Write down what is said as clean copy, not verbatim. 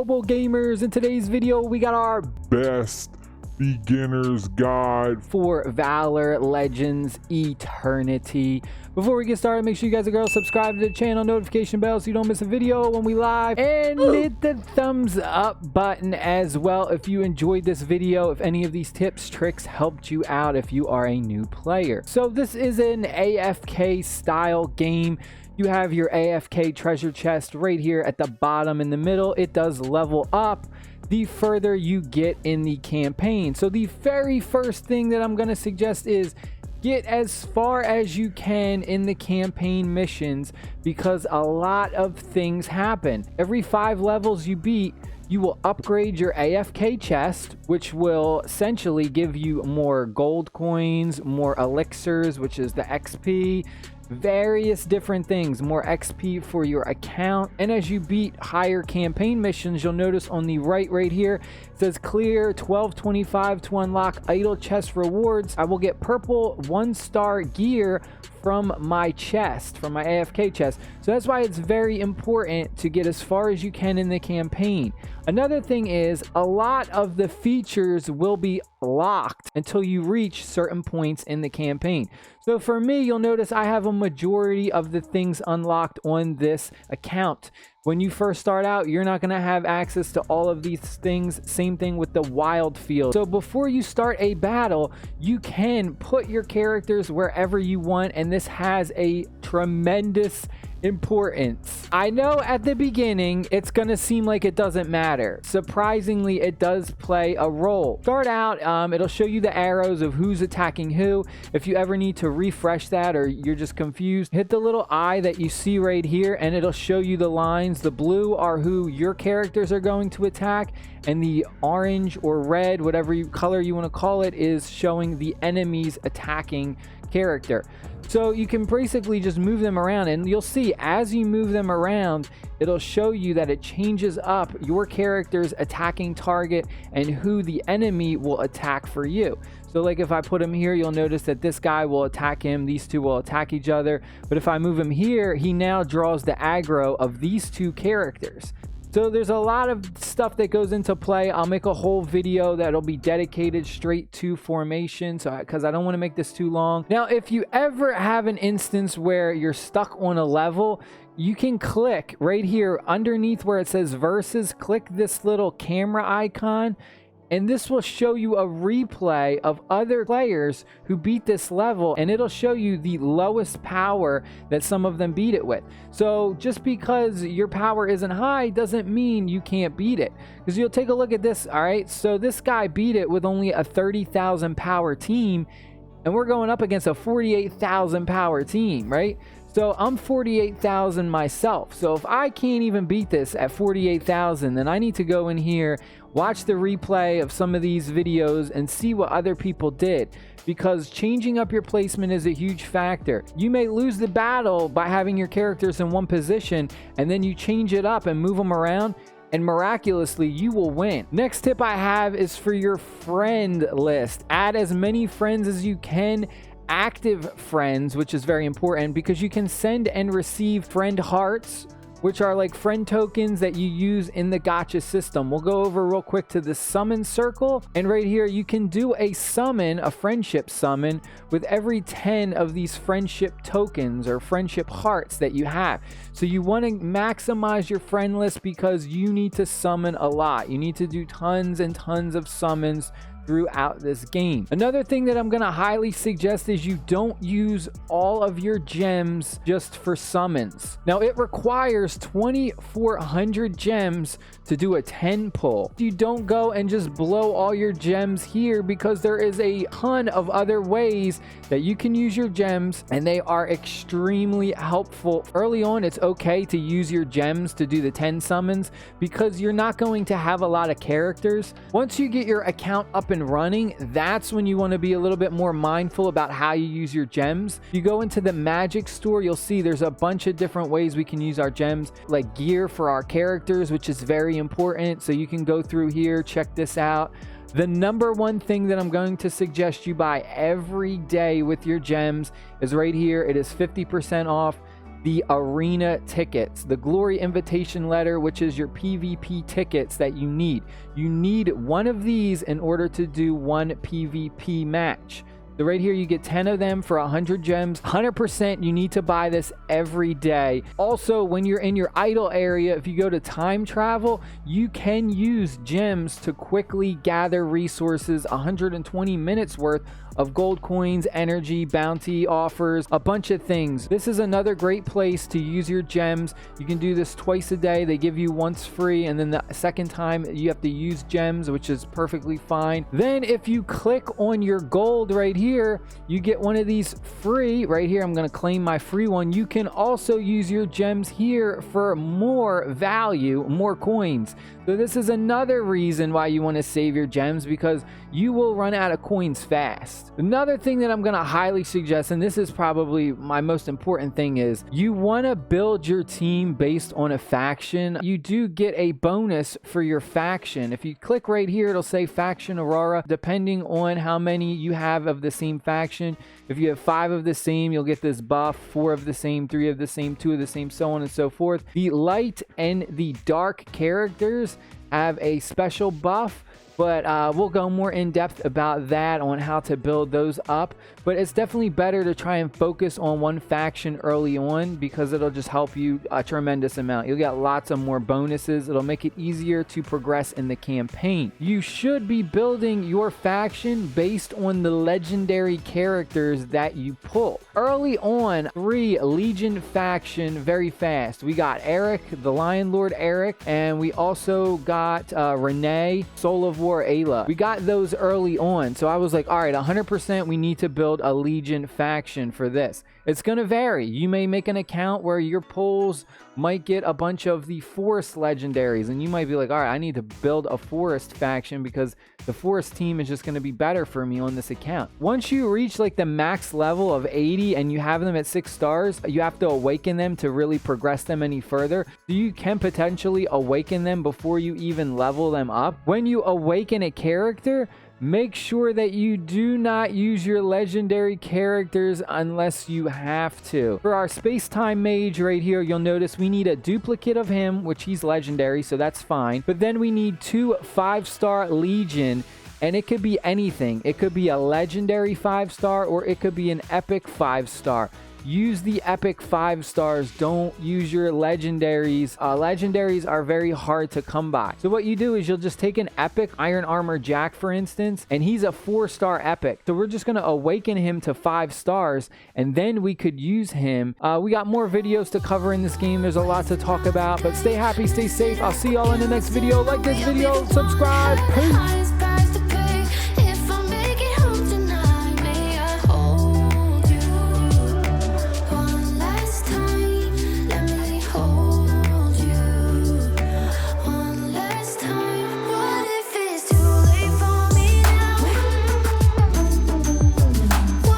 mobile gamers? In today's video we got our best beginner's guide for Valor Legends Eternity. Before we get started, make sure you guys and girls subscribe to the channel, notification bell so you don't miss a video when we live, and hit the thumbs up button as well if you enjoyed this video, if any of these tips, tricks helped you out if you are a new player. So this is an AFK style game. You have your AFK treasure chest right here at the bottom in the middle. It does level up the further you get in the campaign. So the very first thing that I'm going to suggest is get as far as you can in the campaign missions, because a lot of things happen. Every 5 levels you beat, you will upgrade your AFK chest, which will essentially give you more gold coins, more elixirs, which is the XP, various different things, more XP for your account. And as you beat higher campaign missions, you'll notice on the right here it says clear 1225 to unlock idle chest rewards. I will get purple 1-star gear from my chest, from my AFK chest. So that's why it's very important to get as far as you can in the campaign. Another thing is a lot of the features will be locked until you reach certain points in the campaign. So for me, you'll notice I have a majority of the things unlocked on this account. When you first start out, you're not going to have access to all of these things. Same thing with the wild field. So before you start a battle, you can put your characters wherever you want, and this has a tremendous importance. I know at the beginning it's gonna seem like it doesn't matter. Surprisingly, it does play a role. Start out, it'll show you the arrows of who's attacking who. If you ever need to refresh that or you're just confused, hit the little eye that you see right here and it'll show you the lines. The blue are who your characters are going to attack, and the orange or red, whatever color you want to call it, is showing the enemy's attacking character. So you can basically just move them around, and you'll see as you move them around, it'll show you that it changes up your character's attacking target and who the enemy will attack for you. So like if I put him here, you'll notice that this guy will attack him, these two will attack each other. But if I move him here, he now draws the aggro of these two characters. So there's a lot of stuff that goes into play. I'll make a whole video that'll be dedicated straight to formation, so because I don't want to make this too long. Now, if you ever have an instance where you're stuck on a level, you can click right here underneath where it says versus, click this little camera icon, and this will show you a replay of other players who beat this level, and it'll show you the lowest power that some of them beat it with. So just because your power isn't high doesn't mean you can't beat it, because you'll take a look at this. All right, so this guy beat it with only a 30,000 power team, and we're going up against a 48,000 power team, right? So I'm 48,000 myself. So if I can't even beat this at 48,000, then I need to go in here, watch the replay of some of these videos and see what other people did, because changing up your placement is a huge factor. You may lose the battle by having your characters in one position, and then you change it up and move them around, and miraculously you will win. Next tip I have is for your friend list. Add as many friends as you can, active friends, which is very important because you can send and receive friend hearts, which are like friend tokens that you use in the gacha system. We'll go over real quick to the summon circle, and right here you can do a summon, a friendship summon, with every 10 of these friendship tokens or friendship hearts that you have. So you want to maximize your friend list because you need to summon a lot. You need to do tons and tons of summons throughout this game. Another thing that I'm going to highly suggest is you don't use all of your gems just for summons. Now it requires 2,400 gems to do a 10 pull. You don't go and just blow all your gems here, because there is a ton of other ways that you can use your gems, and they are extremely helpful. Early on, it's okay to use your gems to do the 10 summons because you're not going to have a lot of characters. Once you get your account up and running, that's when you want to be a little bit more mindful about how you use your gems. You go into the magic store, you'll see there's a bunch of different ways we can use our gems, like gear for our characters, which is very important. So you can go through here, check this out. The number one thing that I'm going to suggest you buy every day with your gems is right here. It is 50% off the arena tickets, the glory invitation letter, which is your PvP tickets that you need. You need one of these in order to do one PvP match. So right here, you get 10 of them for 100 gems. 100%, you need to buy this every day. Also, when you're in your idle area, if you go to time travel, you can use gems to quickly gather resources, 120 minutes worth of gold coins, energy, bounty offers, a bunch of things. This is another great place to use your gems. You can do this twice a day. They give you once free, and then the second time you have to use gems, which is perfectly fine. Then if you click on your gold right here, you get one of these free right here. I'm going to claim my free one. You can also use your gems here for more value, more coins. So this is another reason why you want to save your gems, because you will run out of coins fast. Another thing that I'm going to highly suggest, and this is probably my most important thing, is you want to build your team based on a faction. You do get a bonus for your faction. If you click right here, it'll say faction Aurora, depending on how many you have of the same faction. If you have 5 of the same, you'll get this buff, 4 of the same, 3 of the same, 2 of the same, so on and so forth. The light and the dark characters have a special buff, but we'll go more in depth about that, on how to build those up. But it's definitely better to try and focus on one faction early on, because it'll just help you a tremendous amount. You'll get lots of more bonuses. It'll make it easier to progress in the campaign. You should be building your faction based on the legendary characters that you pull. Early on, 3 Legion faction very fast. We got Eric, the Lion Lord Eric, and we also got Renee, Soul of War Ayla. We got those early on, so I was like, all right, 100% we need to build a Legion faction for this. It's going to vary. You may make an account where your pulls might get a bunch of the forest legendaries, and you might be like, all right, I need to build a forest faction because the forest team is just going to be better for me on this account. Once you reach like the max level of 80 and you have them at 6 stars, you have to awaken them to really progress them any further. So you can potentially awaken them before you even level them up. When you awaken a character, make sure that you do not use your legendary characters unless you have to. For our space-time mage right here, you'll notice we need a duplicate of him, which he's legendary, so that's fine. But then we need 2 5-star Legion, and it could be anything. It could be a legendary 5-star, or it could be an epic 5-star. Use the epic 5 stars. Don't use your legendaries. Legendaries are very hard to come by. So what you do is you'll just take an epic Iron Armor Jack, for instance, and he's a 4-star epic. So we're just going to awaken him to 5 stars, and then we could use him. We got more videos to cover in this game. There's a lot to talk about, but stay happy, stay safe. I'll see y'all in the next video. Like this video, subscribe. Peace.